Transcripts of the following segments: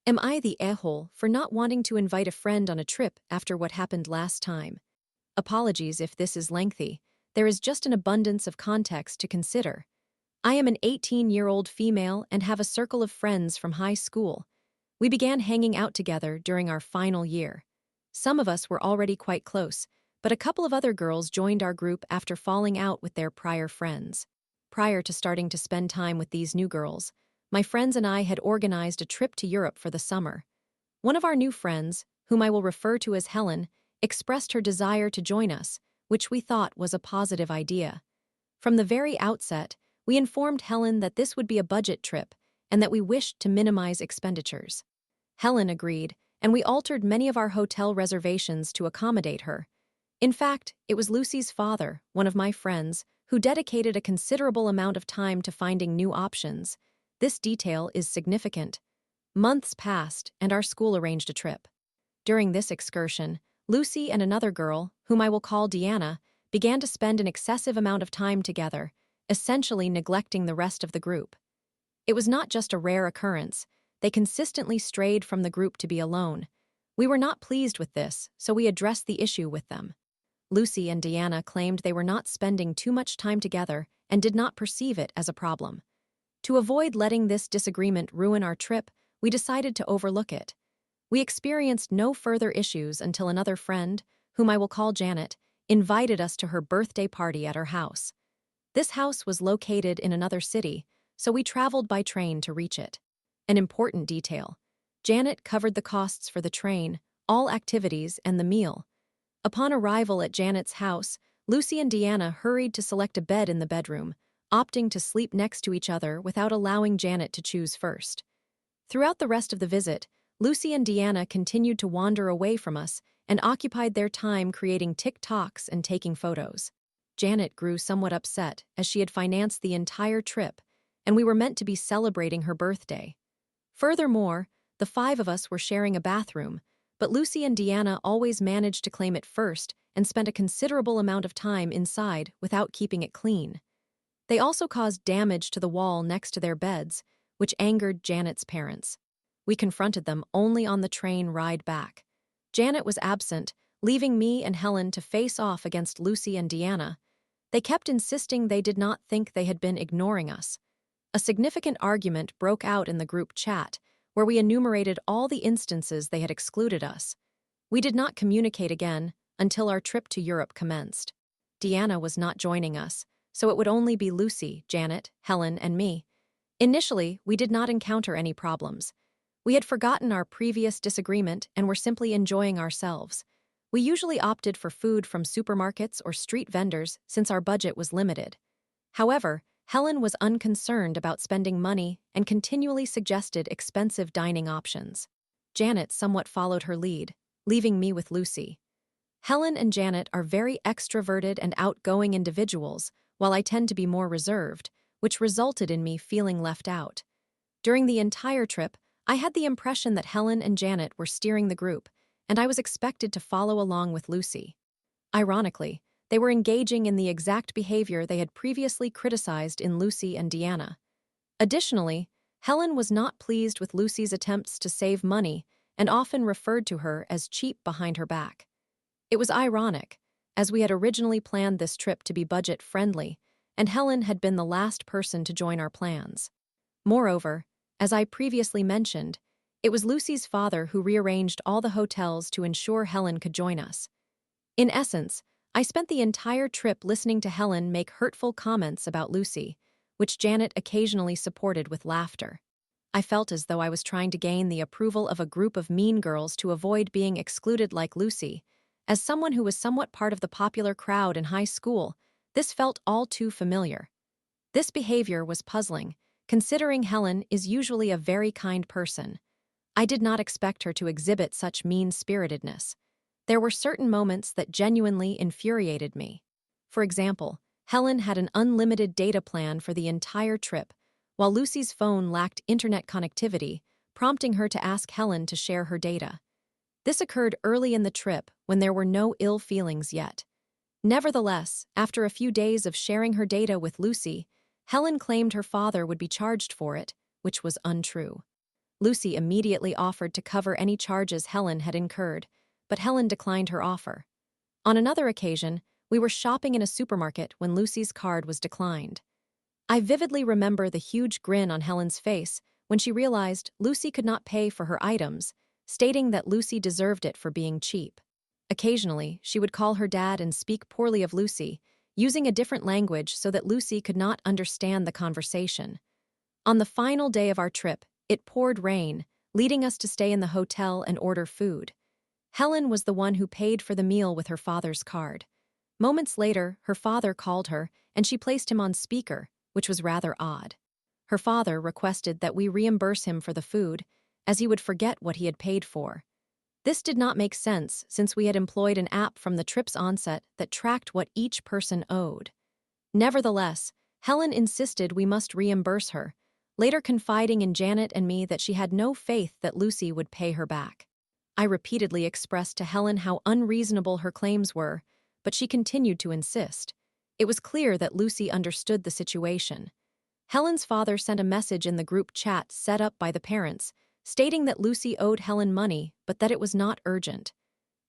Am I the a-hole for not wanting to invite a friend on a trip after what happened last time? Apologies if this is lengthy. There is just an abundance of context to consider. I am an 18-year-old female and have a circle of friends from high school. We began hanging out together during our final year. Some of us were already quite close, but a couple of other girls joined our group after falling out with their prior friends. Prior to starting to spend time with these new girls, my friends and I had organized a trip to Europe for the summer. One of our new friends, whom I will refer to as Helen, expressed her desire to join us, which we thought was a positive idea. From the very outset, we informed Helen that this would be a budget trip and that we wished to minimize expenditures. Helen agreed, and we altered many of our hotel reservations to accommodate her. In fact, it was Lucy's father, one of my friends, who dedicated a considerable amount of time to finding new options. This detail is significant. Months passed, and our school arranged a trip. During this excursion, Lucy and another girl, whom I will call Deanna, began to spend an excessive amount of time together, essentially neglecting the rest of the group. It was not just a rare occurrence. They consistently strayed from the group to be alone. We were not pleased with this, so we addressed the issue with them. Lucy and Deanna claimed they were not spending too much time together and did not perceive it as a problem. To avoid letting this disagreement ruin our trip, we decided to overlook it. We experienced no further issues until another friend, whom I will call Janet, invited us to her birthday party at her house. This house was located in another city, so we traveled by train to reach it. An important detail: Janet covered the costs for the train, all activities, and the meal. Upon arrival at Janet's house, Lucy and Deanna hurried to select a bed in the bedroom, opting to sleep next to each other without allowing Janet to choose first. Throughout the rest of the visit, Lucy and Deanna continued to wander away from us and occupied their time creating TikToks and taking photos. Janet grew somewhat upset as she had financed the entire trip, and we were meant to be celebrating her birthday. Furthermore, the five of us were sharing a bathroom, but Lucy and Deanna always managed to claim it first and spent a considerable amount of time inside without keeping it clean. They also caused damage to the wall next to their beds, which angered Janet's parents. We confronted them only on the train ride back. Janet was absent, leaving me and Helen to face off against Lucy and Deanna. They kept insisting they did not think they had been ignoring us. A significant argument broke out in the group chat, where we enumerated all the instances they had excluded us. We did not communicate again until our trip to Europe commenced. Deanna was not joining us, so it would only be Lucy, Janet, Helen, and me. Initially, we did not encounter any problems. We had forgotten our previous disagreement and were simply enjoying ourselves. We usually opted for food from supermarkets or street vendors since our budget was limited. However, Helen was unconcerned about spending money and continually suggested expensive dining options. Janet somewhat followed her lead, leaving me with Lucy. Helen and Janet are very extroverted and outgoing individuals, while I tend to be more reserved, which resulted in me feeling left out. During the entire trip, I had the impression that Helen and Janet were steering the group, and I was expected to follow along with Lucy. Ironically, they were engaging in the exact behavior they had previously criticized in Lucy and Deanna. Additionally, Helen was not pleased with Lucy's attempts to save money and often referred to her as cheap behind her back. It was ironic, as we had originally planned this trip to be budget-friendly, and Helen had been the last person to join our plans. Moreover, as I previously mentioned, it was Lucy's father who rearranged all the hotels to ensure Helen could join us. In essence, I spent the entire trip listening to Helen make hurtful comments about Lucy, which Janet occasionally supported with laughter. I felt as though I was trying to gain the approval of a group of mean girls to avoid being excluded like Lucy. As someone who was somewhat part of the popular crowd in high school, this felt all too familiar. This behavior was puzzling, considering Helen is usually a very kind person. I did not expect her to exhibit such mean-spiritedness. There were certain moments that genuinely infuriated me. For example, Helen had an unlimited data plan for the entire trip, while Lucy's phone lacked internet connectivity, prompting her to ask Helen to share her data. This occurred early in the trip when there were no ill feelings yet. Nevertheless, after a few days of sharing her data with Lucy, Helen claimed her father would be charged for it, which was untrue. Lucy immediately offered to cover any charges Helen had incurred, but Helen declined her offer. On another occasion, we were shopping in a supermarket when Lucy's card was declined. I vividly remember the huge grin on Helen's face when she realized Lucy could not pay for her items, stating that Lucy deserved it for being cheap. Occasionally, she would call her dad and speak poorly of Lucy, using a different language so that Lucy could not understand the conversation. On the final day of our trip, it poured rain, leading us to stay in the hotel and order food. Helen was the one who paid for the meal with her father's card. Moments later, her father called her, and she placed him on speaker, which was rather odd. Her father requested that we reimburse him for the food, as he would forget what he had paid for. This did not make sense since we had employed an app from the trip's onset that tracked what each person owed. Nevertheless, Helen insisted we must reimburse her, later confiding in Janet and me that she had no faith that Lucy would pay her back. I repeatedly expressed to Helen how unreasonable her claims were, but she continued to insist. It was clear that Lucy understood the situation. Helen's father sent a message in the group chat set up by the parents, stating that Lucy owed Helen money but that it was not urgent.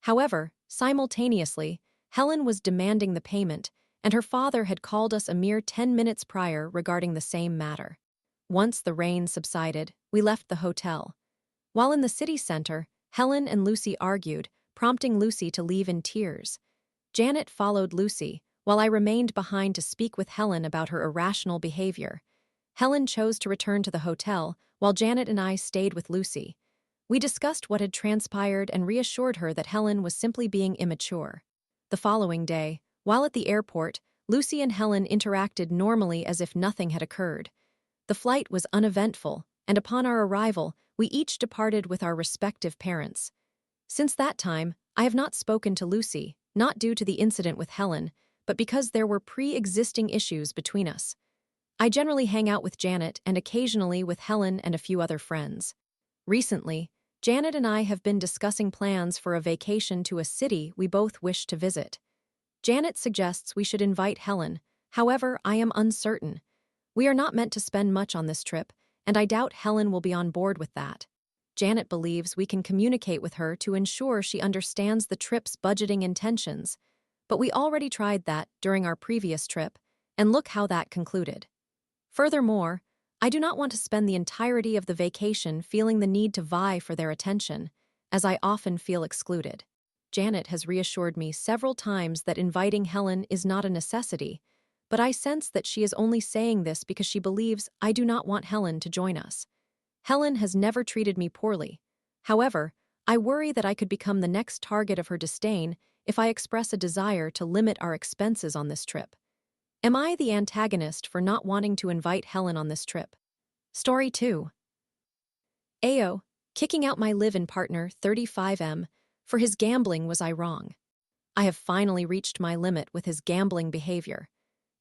However, simultaneously, Helen was demanding the payment, and her father had called us a mere 10 minutes prior regarding the same matter. Once the rain subsided, we left the hotel. While in the city center, Helen and Lucy argued, prompting Lucy to leave in tears. Janet followed Lucy, while I remained behind to speak with Helen about her irrational behavior. Helen chose to return to the hotel, while Janet and I stayed with Lucy. We discussed what had transpired and reassured her that Helen was simply being immature. The following day, while at the airport, Lucy and Helen interacted normally as if nothing had occurred. The flight was uneventful, and upon our arrival, we each departed with our respective parents. Since that time, I have not spoken to Lucy, not due to the incident with Helen, but because there were pre-existing issues between us. I generally hang out with Janet and occasionally with Helen and a few other friends. Recently, Janet and I have been discussing plans for a vacation to a city we both wish to visit. Janet suggests we should invite Helen, however, I am uncertain. We are not meant to spend much on this trip, and I doubt Helen will be on board with that. Janet believes we can communicate with her to ensure she understands the trip's budgeting intentions, but we already tried that during our previous trip, and look how that concluded. Furthermore, I do not want to spend the entirety of the vacation feeling the need to vie for their attention, as I often feel excluded. Janet has reassured me several times that inviting Helen is not a necessity, but I sense that she is only saying this because she believes I do not want Helen to join us. Helen has never treated me poorly. However, I worry that I could become the next target of her disdain if I express a desire to limit our expenses on this trip. Am I the antagonist for not wanting to invite Helen on this trip? Story 2. Ayo, kicking out my live-in partner, 35M, for his gambling. Was I wrong? I have finally reached my limit with his gambling behavior.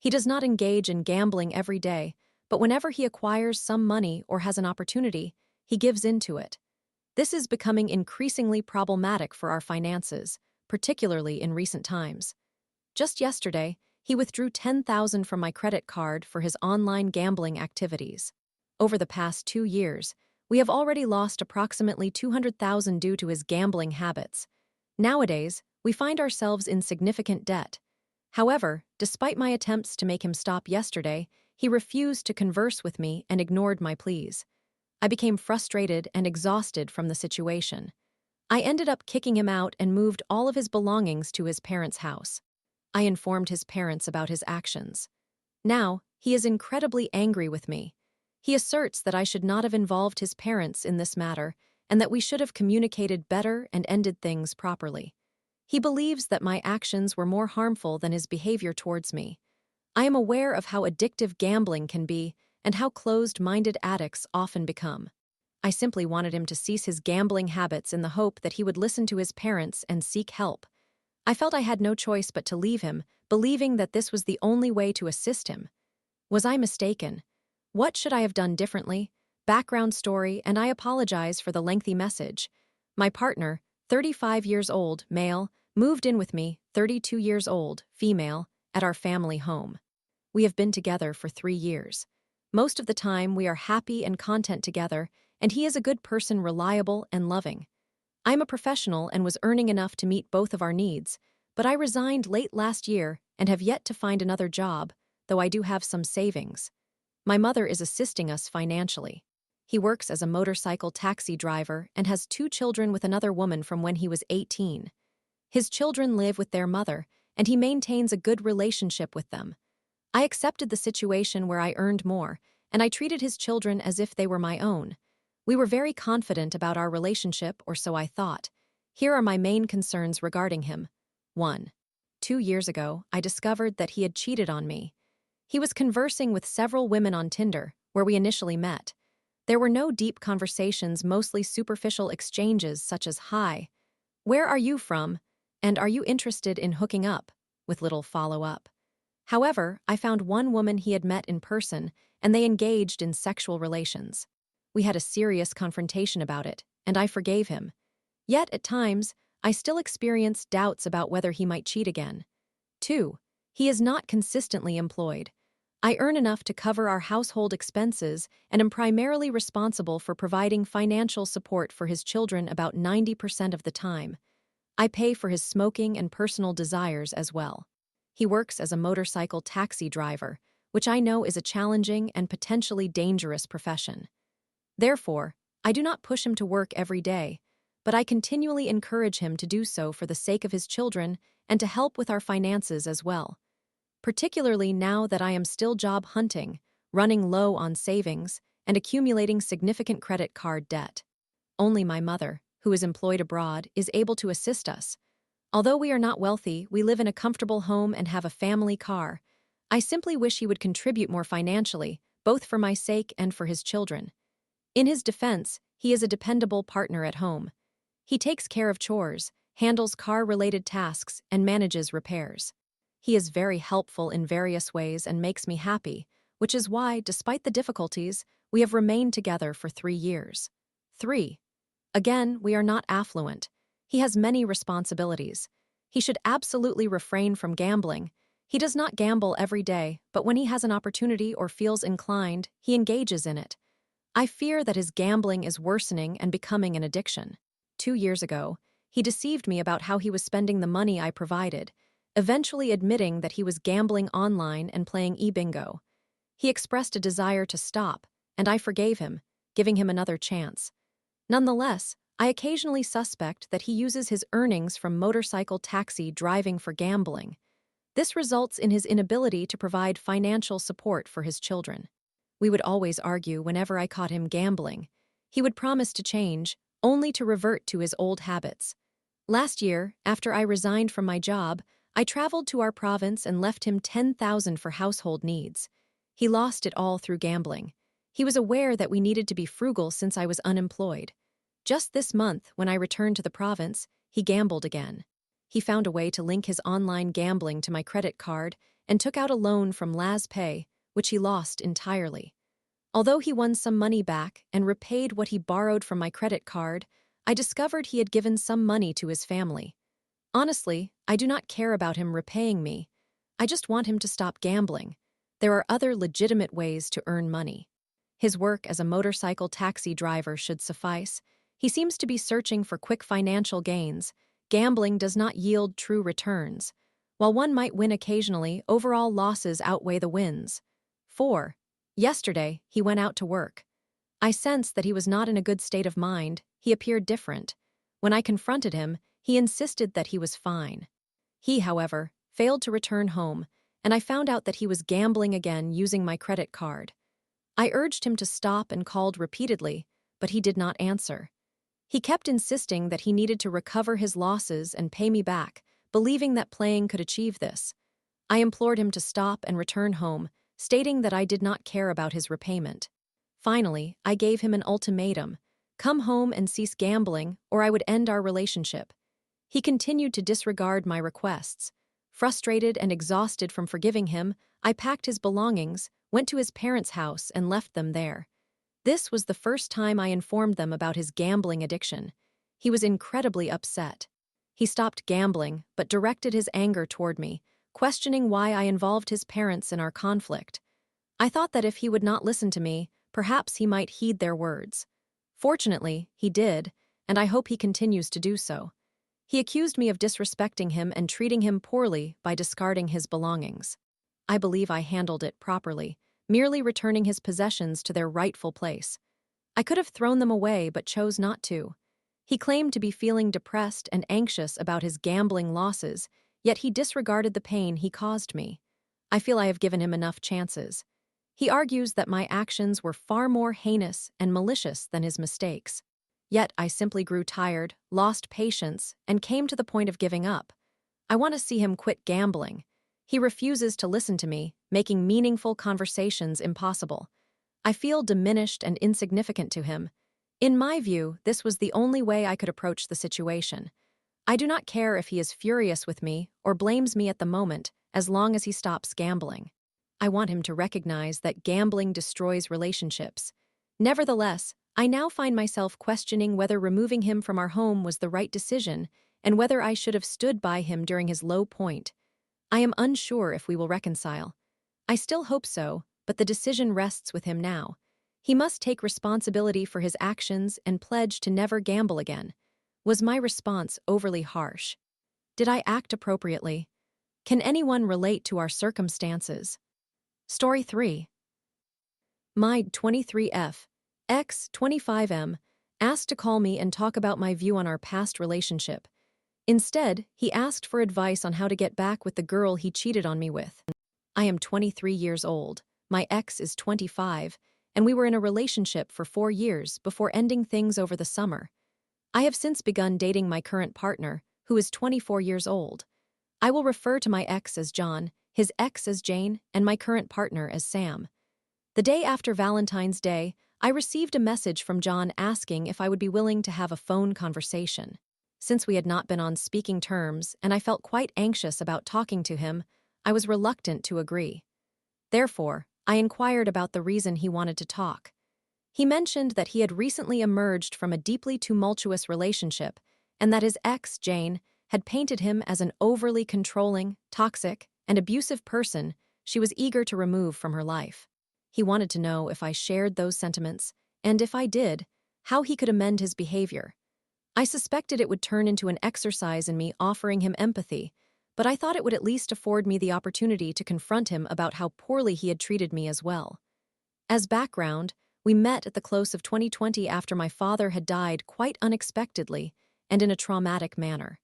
He does not engage in gambling every day, but whenever he acquires some money or has an opportunity, he gives in to it. This is becoming increasingly problematic for our finances, particularly in recent times. Just yesterday, he withdrew $10,000 from my credit card for his online gambling activities. Over the past 2 years, we have already lost approximately $200,000 due to his gambling habits. Nowadays, we find ourselves in significant debt. However, despite my attempts to make him stop yesterday, he refused to converse with me and ignored my pleas. I became frustrated and exhausted from the situation. I ended up kicking him out and moved all of his belongings to his parents' house. I informed his parents about his actions. Now, he is incredibly angry with me. He asserts that I should not have involved his parents in this matter and that we should have communicated better and ended things properly. He believes that my actions were more harmful than his behavior towards me. I am aware of how addictive gambling can be and how closed-minded addicts often become. I simply wanted him to cease his gambling habits in the hope that he would listen to his parents and seek help. I felt I had no choice but to leave him, believing that this was the only way to assist him. Was I mistaken? What should I have done differently? Background story, and I apologize for the lengthy message. My partner, 35 years old, male, moved in with me, 32 years old, female, at our family home. We have been together for 3 years. Most of the time, we are happy and content together, and he is a good person, reliable and loving. I am a professional and was earning enough to meet both of our needs, but I resigned late last year and have yet to find another job, though I do have some savings. My mother is assisting us financially. He works as a motorcycle taxi driver and has 2 children with another woman from when he was 18. His children live with their mother, and he maintains a good relationship with them. I accepted the situation where I earned more, and I treated his children as if they were my own. We were very confident about our relationship, or so I thought. Here are my main concerns regarding him. 1. 2 years ago, I discovered that he had cheated on me. He was conversing with several women on Tinder, where we initially met. There were no deep conversations, mostly superficial exchanges such as, "Hi, where are you from? And are you interested in hooking up?" with little follow-up. However, I found one woman he had met in person, and they engaged in sexual relations. We had a serious confrontation about it, and I forgave him. Yet, at times, I still experience doubts about whether he might cheat again. 2. He is not consistently employed. I earn enough to cover our household expenses and am primarily responsible for providing financial support for his children about 90% of the time. I pay for his smoking and personal desires as well. He works as a motorcycle taxi driver, which I know is a challenging and potentially dangerous profession. Therefore, I do not push him to work every day, but I continually encourage him to do so for the sake of his children and to help with our finances as well. Particularly now that I am still job hunting, running low on savings, and accumulating significant credit card debt. Only my mother, who is employed abroad, is able to assist us. Although we are not wealthy, we live in a comfortable home and have a family car. I simply wish he would contribute more financially, both for my sake and for his children. In his defense, he is a dependable partner at home. He takes care of chores, handles car-related tasks, and manages repairs. He is very helpful in various ways and makes me happy, which is why, despite the difficulties, we have remained together for 3 years. 3. Again, we are not affluent. He has many responsibilities. He should absolutely refrain from gambling. He does not gamble every day, but when he has an opportunity or feels inclined, he engages in it. I fear that his gambling is worsening and becoming an addiction. 2 years ago, he deceived me about how he was spending the money I provided, eventually admitting that he was gambling online and playing e-bingo. He expressed a desire to stop, and I forgave him, giving him another chance. Nonetheless, I occasionally suspect that he uses his earnings from motorcycle taxi driving for gambling. This results in his inability to provide financial support for his children. We would always argue whenever I caught him gambling. He would promise to change, only to revert to his old habits. Last year, after I resigned from my job, I traveled to our province and left him $10,000 for household needs. He lost it all through gambling. He was aware that we needed to be frugal since I was unemployed. Just this month, when I returned to the province, he gambled again. He found a way to link his online gambling to my credit card and took out a loan from LazPay, which he lost entirely. Although he won some money back and repaid what he borrowed from my credit card, I discovered he had given some money to his family. Honestly, I do not care about him repaying me. I just want him to stop gambling. There are other legitimate ways to earn money. His work as a motorcycle taxi driver should suffice. He seems to be searching for quick financial gains. Gambling does not yield true returns. While one might win occasionally, overall losses outweigh the wins. 4. Yesterday, he went out to work. I sensed that he was not in a good state of mind. He appeared different. When I confronted him, he insisted that he was fine. He, however, failed to return home, and I found out that he was gambling again using my credit card. I urged him to stop and called repeatedly, but he did not answer. He kept insisting that he needed to recover his losses and pay me back, believing that playing could achieve this. I implored him to stop and return home, stating that I did not care about his repayment. Finally, I gave him an ultimatum: come home and cease gambling, or I would end our relationship. He continued to disregard my requests. Frustrated and exhausted from forgiving him, I packed his belongings, went to his parents' house, and left them there. This was the first time I informed them about his gambling addiction. He was incredibly upset. He stopped gambling, but directed his anger toward me, questioning why I involved his parents in our conflict. I thought that if he would not listen to me, perhaps he might heed their words. Fortunately, he did, and I hope he continues to do so. He accused me of disrespecting him and treating him poorly by discarding his belongings. I believe I handled it properly, merely returning his possessions to their rightful place. I could have thrown them away but chose not to. He claimed to be feeling depressed and anxious about his gambling losses, yet he disregarded the pain he caused me. I feel I have given him enough chances. He argues that my actions were far more heinous and malicious than his mistakes. Yet I simply grew tired, lost patience, and came to the point of giving up. I want to see him quit gambling. He refuses to listen to me, making meaningful conversations impossible. I feel diminished and insignificant to him. In my view, this was the only way I could approach the situation. I do not care if he is furious with me or blames me at the moment, as long as he stops gambling. I want him to recognize that gambling destroys relationships. Nevertheless, I now find myself questioning whether removing him from our home was the right decision and whether I should have stood by him during his low point. I am unsure if we will reconcile. I still hope so, but the decision rests with him now. He must take responsibility for his actions and pledge to never gamble again. Was my response overly harsh? Did I act appropriately? Can anyone relate to our circumstances? Story 3. My 23F, ex 25M, asked to call me and talk about my view on our past relationship. Instead, he asked for advice on how to get back with the girl he cheated on me with. I am 23 years old, my ex is 25, and we were in a relationship for 4 years before ending things over the summer. I have since begun dating my current partner, who is 24 years old. I will refer to my ex as John, his ex as Jane, and my current partner as Sam. The day after Valentine's Day, I received a message from John asking if I would be willing to have a phone conversation. Since we had not been on speaking terms and I felt quite anxious about talking to him, I was reluctant to agree. Therefore, I inquired about the reason he wanted to talk. He mentioned that he had recently emerged from a deeply tumultuous relationship and that his ex, Jane, had painted him as an overly controlling, toxic, and abusive person she was eager to remove from her life. He wanted to know if I shared those sentiments, and if I did, how he could amend his behavior. I suspected it would turn into an exercise in me offering him empathy, but I thought it would at least afford me the opportunity to confront him about how poorly he had treated me as well. As background, we met at the close of 2020 after my father had died quite unexpectedly and in a traumatic manner.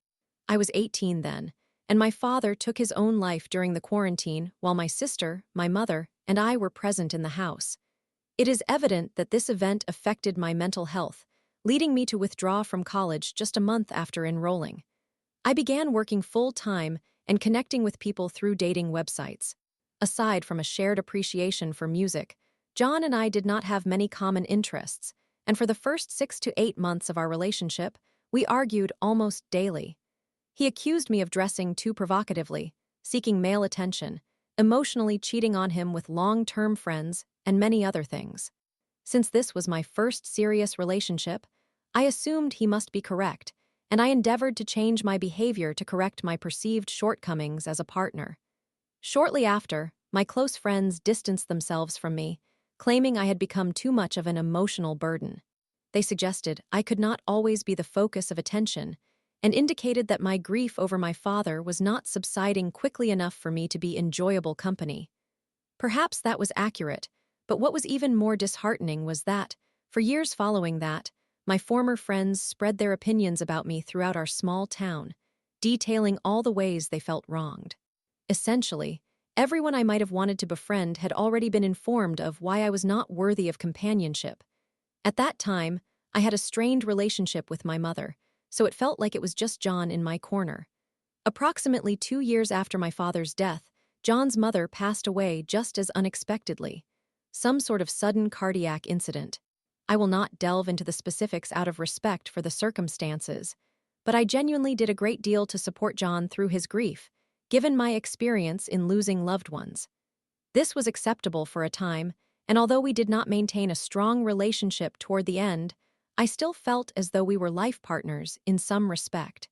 I was 18 then, and my father took his own life during the quarantine while my sister, my mother, and I were present in the house. It is evident that this event affected my mental health, leading me to withdraw from college just a month after enrolling. I began working full-time and connecting with people through dating websites. Aside from a shared appreciation for music, John and I did not have many common interests, and for the first 6 to 8 months of our relationship, we argued almost daily. He accused me of dressing too provocatively, seeking male attention, emotionally cheating on him with long-term friends, and many other things. Since this was my first serious relationship, I assumed he must be correct, and I endeavored to change my behavior to correct my perceived shortcomings as a partner. Shortly after, my close friends distanced themselves from me, claiming I had become too much of an emotional burden. They suggested I could not always be the focus of attention, and indicated that my grief over my father was not subsiding quickly enough for me to be enjoyable company. Perhaps that was accurate, but what was even more disheartening was that, for years following that, my former friends spread their opinions about me throughout our small town, detailing all the ways they felt wronged. Essentially, everyone I might have wanted to befriend had already been informed of why I was not worthy of companionship. At that time, I had a strained relationship with my mother, so it felt like it was just John in my corner. Approximately 2 years after my father's death, John's mother passed away just as unexpectedly. Some sort of sudden cardiac incident. I will not delve into the specifics out of respect for the circumstances, but I genuinely did a great deal to support John through his grief, given my experience in losing loved ones. This was acceptable for a time, and although we did not maintain a strong relationship toward the end, I still felt as though we were life partners in some respect.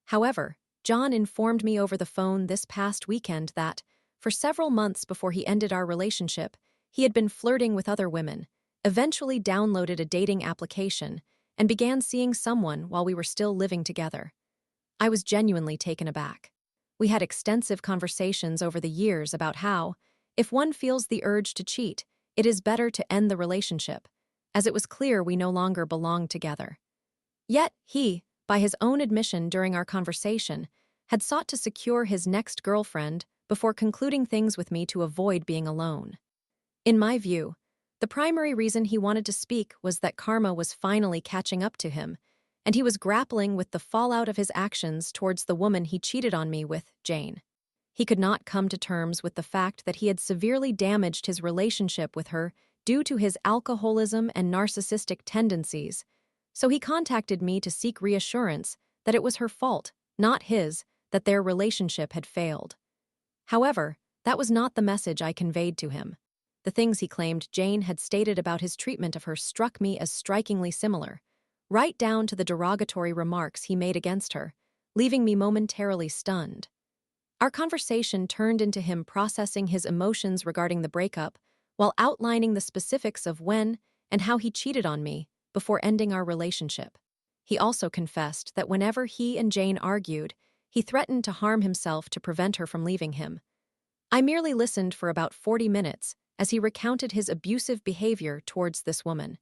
However, John informed me over the phone this past weekend that, for several months before he ended our relationship, he had been flirting with other women, eventually downloaded a dating application, and began seeing someone while we were still living together. I was genuinely taken aback. We had extensive conversations over the years about how, if one feels the urge to cheat, it is better to end the relationship, as it was clear we no longer belonged together. Yet he, by his own admission during our conversation, had sought to secure his next girlfriend before concluding things with me to avoid being alone. In my view, the primary reason he wanted to speak was that karma was finally catching up to him, and he was grappling with the fallout of his actions towards the woman he cheated on me with, Jane. He could not come to terms with the fact that he had severely damaged his relationship with her due to his alcoholism and narcissistic tendencies, so he contacted me to seek reassurance that it was her fault, not his, that their relationship had failed. However, that was not the message I conveyed to him. The things he claimed Jane had stated about his treatment of her struck me as strikingly similar, right down to the derogatory remarks he made against her, leaving me momentarily stunned. Our conversation turned into him processing his emotions regarding the breakup, while outlining the specifics of when and how he cheated on me before ending our relationship. He also confessed that whenever he and Jane argued, he threatened to harm himself to prevent her from leaving him. I merely listened for about 40 minutes as he recounted his abusive behavior towards this woman,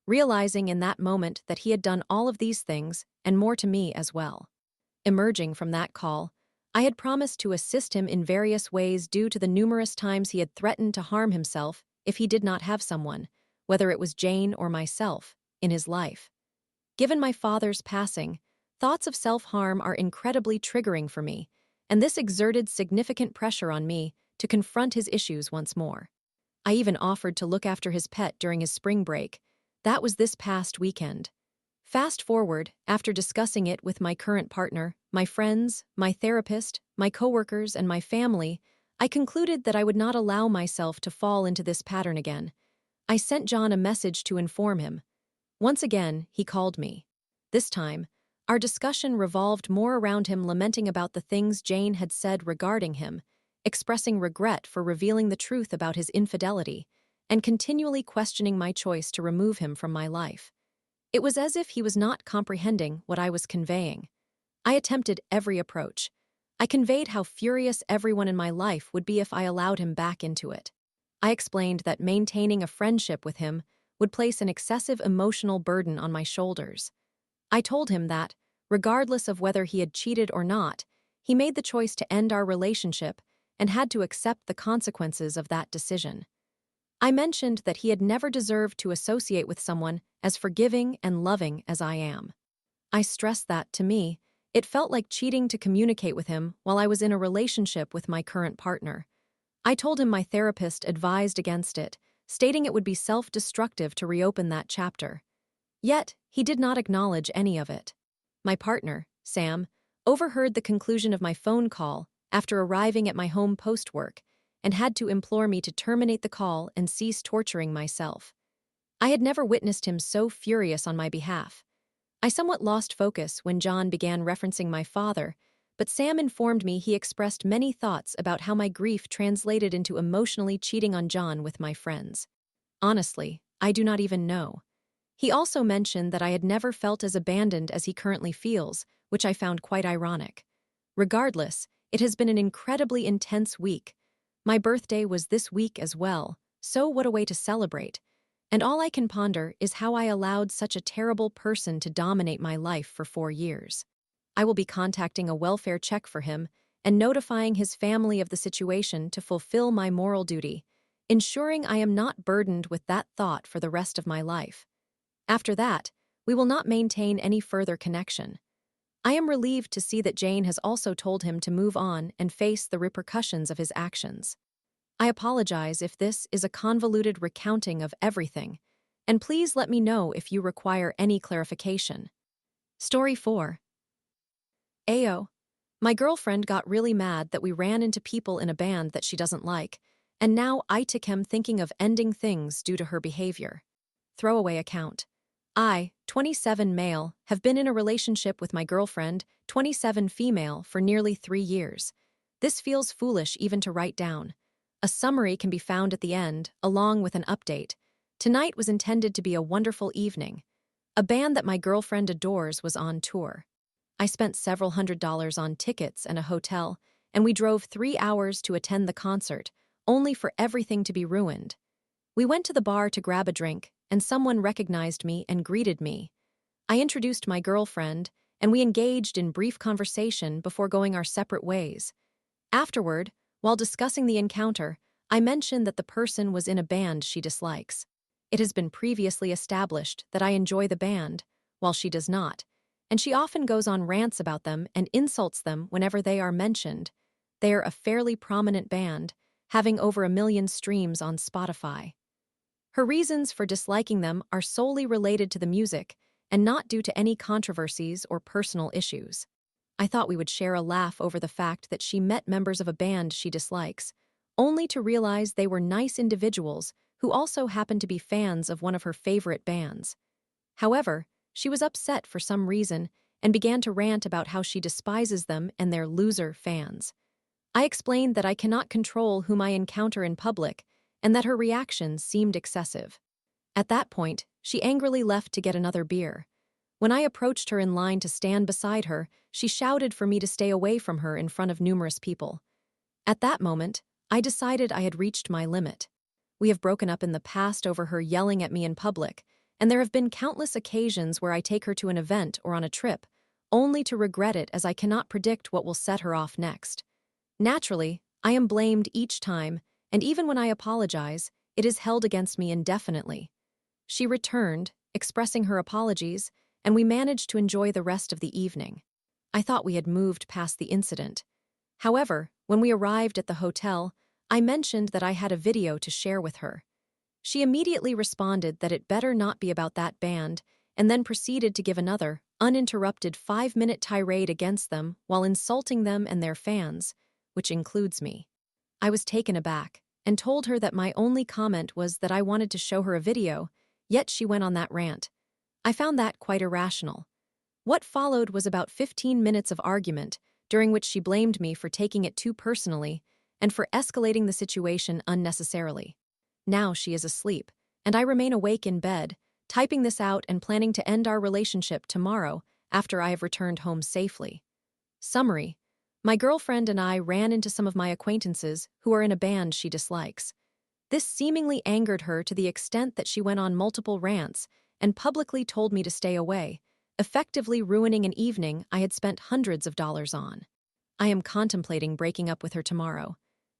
realizing in that moment that he had done all of these things and more to me as well. Emerging from that call, I had promised to assist him in various ways due to the numerous times he had threatened to harm himself if he did not have someone, whether it was Jane or myself, in his life. Given my father's passing, thoughts of self-harm are incredibly triggering for me, and this exerted significant pressure on me to confront his issues once more. I even offered to look after his pet during his spring break. That was this past weekend. Fast forward, after discussing it with my current partner, my friends, my therapist, my coworkers, and my family, I concluded that I would not allow myself to fall into this pattern again. I sent John a message to inform him. Once again, he called me. This time, our discussion revolved more around him lamenting about the things Jane had said regarding him, expressing regret for revealing the truth about his infidelity, and continually questioning my choice to remove him from my life. It was as if he was not comprehending what I was conveying. I attempted every approach. I conveyed how furious everyone in my life would be if I allowed him back into it. I explained that maintaining a friendship with him would place an excessive emotional burden on my shoulders. I told him that, regardless of whether he had cheated or not, he made the choice to end our relationship and had to accept the consequences of that decision. I mentioned that he had never deserved to associate with someone as forgiving and loving as I am. I stressed that, to me, it felt like cheating to communicate with him while I was in a relationship with my current partner. I told him my therapist advised against it, stating it would be self-destructive to reopen that chapter. Yet, he did not acknowledge any of it. My partner, Sam, overheard the conclusion of my phone call after arriving at my home post-work and had to implore me to terminate the call and cease torturing myself. I had never witnessed him so furious on my behalf. I somewhat lost focus when John began referencing my father, but Sam informed me he expressed many thoughts about how my grief translated into emotionally cheating on John with my friends. Honestly, I do not even know. He also mentioned that I had never felt as abandoned as he currently feels, which I found quite ironic. Regardless, it has been an incredibly intense week. My birthday was this week as well, so what a way to celebrate. And all I can ponder is how I allowed such a terrible person to dominate my life for 4 years. I will be contacting a welfare check for him and notifying his family of the situation to fulfill my moral duty, ensuring I am not burdened with that thought for the rest of my life. After that, we will not maintain any further connection. I am relieved to see that Jane has also told him to move on and face the repercussions of his actions. I apologize if this is a convoluted recounting of everything, and please let me know if you require any clarification. Story 4. Ayo. My girlfriend got really mad that we ran into people in a band that she doesn't like, and now I am thinking of ending things due to her behavior. Throwaway account. I, 27 male, have been in a relationship with my girlfriend, 27 female, for nearly 3 years. This feels foolish even to write down. A summary can be found at the end, along with an update. Tonight was intended to be a wonderful evening. A band that my girlfriend adores was on tour. I spent several $100s on tickets and a hotel, and we drove 3 hours to attend the concert, only for everything to be ruined. We went to the bar to grab a drink, and someone recognized me and greeted me. I introduced my girlfriend, and we engaged in brief conversation before going our separate ways. Afterward, while discussing the encounter, I mentioned that the person was in a band she dislikes. It has been previously established that I enjoy the band, while she does not, and she often goes on rants about them and insults them whenever they are mentioned. They are a fairly prominent band, having over 1 million streams on Spotify. Her reasons for disliking them are solely related to the music and not due to any controversies or personal issues. I thought we would share a laugh over the fact that she met members of a band she dislikes, only to realize they were nice individuals who also happened to be fans of one of her favorite bands. However, she was upset for some reason and began to rant about how she despises them and their loser fans. I explained that I cannot control whom I encounter in public and that her reactions seemed excessive. At that point, she angrily left to get another beer. When I approached her in line to stand beside her, she shouted for me to stay away from her in front of numerous people. At that moment, I decided I had reached my limit. We have broken up in the past over her yelling at me in public, and there have been countless occasions where I take her to an event or on a trip, only to regret it as I cannot predict what will set her off next. Naturally, I am blamed each time, and even when I apologize, it is held against me indefinitely. She returned, expressing her apologies, and we managed to enjoy the rest of the evening. I thought we had moved past the incident. However, when we arrived at the hotel, I mentioned that I had a video to share with her. She immediately responded that it better not be about that band, and then proceeded to give another, uninterrupted 5-minute tirade against them while insulting them and their fans, which includes me. I was taken aback and told her that my only comment was that I wanted to show her a video, yet she went on that rant. I found that quite irrational. What followed was about 15 minutes of argument, during which she blamed me for taking it too personally and for escalating the situation unnecessarily. Now she is asleep, and I remain awake in bed, typing this out and planning to end our relationship tomorrow after I have returned home safely. Summary: my girlfriend and I ran into some of my acquaintances who are in a band she dislikes. This seemingly angered her to the extent that she went on multiple rants and publicly told me to stay away, effectively ruining an evening I had spent hundreds of dollars on. I am contemplating breaking up with her tomorrow.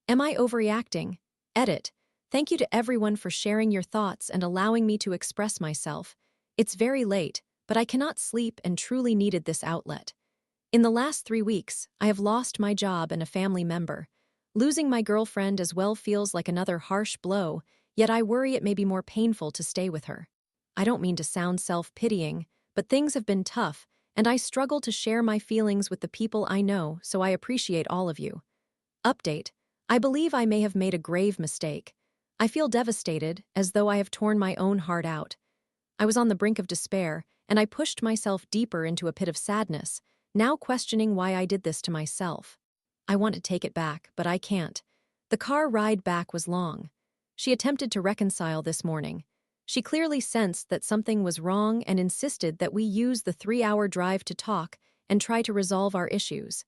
Am I overreacting? Edit. Thank you to everyone for sharing your thoughts and allowing me to express myself. It's very late, but I cannot sleep and truly needed this outlet. In the last 3 weeks, I have lost my job and a family member. Losing my girlfriend as well feels like another harsh blow, yet I worry it may be more painful to stay with her. I don't mean to sound self-pitying, but things have been tough, and I struggle to share my feelings with the people I know, so I appreciate all of you. Update: I believe I may have made a grave mistake. I feel devastated, as though I have torn my own heart out. I was on the brink of despair, and I pushed myself deeper into a pit of sadness, now questioning why I did this to myself. I want to take it back, but I can't. The car ride back was long. She attempted to reconcile this morning. She clearly sensed that something was wrong and insisted that we use the 3-hour drive to talk and try to resolve our issues.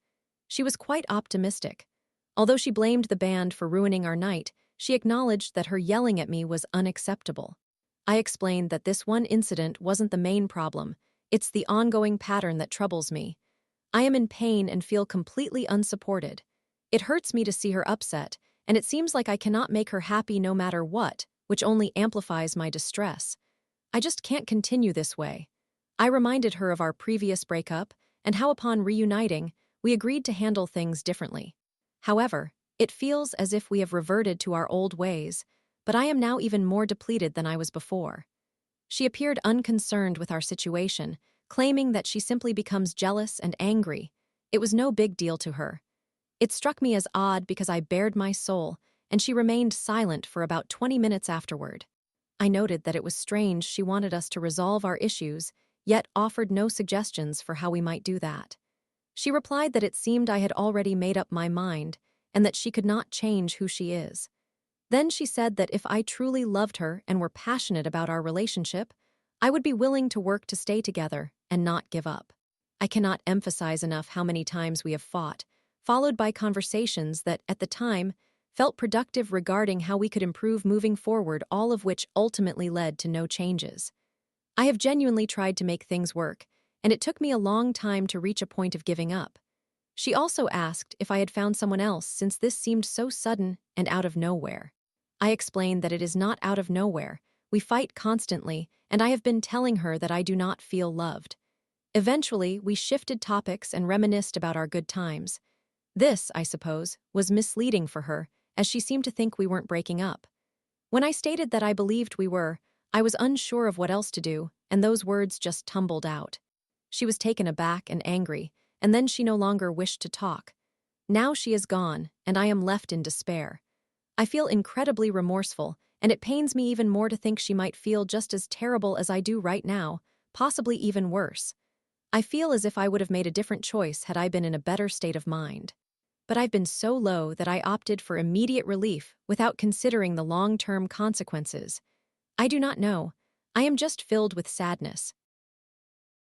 She was quite optimistic. Although she blamed the band for ruining our night, she acknowledged that her yelling at me was unacceptable. I explained that this one incident wasn't the main problem. It's the ongoing pattern that troubles me. I am in pain and feel completely unsupported. It hurts me to see her upset, and it seems like I cannot make her happy no matter what, which only amplifies my distress. I just can't continue this way. I reminded her of our previous breakup and how upon reuniting, we agreed to handle things differently. However, it feels as if we have reverted to our old ways, but I am now even more depleted than I was before. She appeared unconcerned with our situation, claiming that she simply becomes jealous and angry. It was no big deal to her. It struck me as odd because I bared my soul, and she remained silent for about 20 minutes afterward. I noted that it was strange she wanted us to resolve our issues, yet offered no suggestions for how we might do that. She replied that it seemed I had already made up my mind, and that she could not change who she is. Then she said that if I truly loved her and were passionate about our relationship, I would be willing to work to stay together and not give up. I cannot emphasize enough how many times we have fought, followed by conversations that, at the time, felt productive regarding how we could improve moving forward, all of which ultimately led to no changes. I have genuinely tried to make things work, and it took me a long time to reach a point of giving up. She also asked if I had found someone else since this seemed so sudden and out of nowhere. I explained that it is not out of nowhere. We fight constantly, and I have been telling her that I do not feel loved. Eventually, we shifted topics and reminisced about our good times. This, I suppose, was misleading for her, as she seemed to think we weren't breaking up. When I stated that I believed we were, I was unsure of what else to do, and those words just tumbled out. She was taken aback and angry, and then she no longer wished to talk. Now she is gone, and I am left in despair. I feel incredibly remorseful, and it pains me even more to think she might feel just as terrible as I do right now, possibly even worse. I feel as if I would have made a different choice had I been in a better state of mind. But I've been so low that I opted for immediate relief without considering the long-term consequences. I do not know. I am just filled with sadness.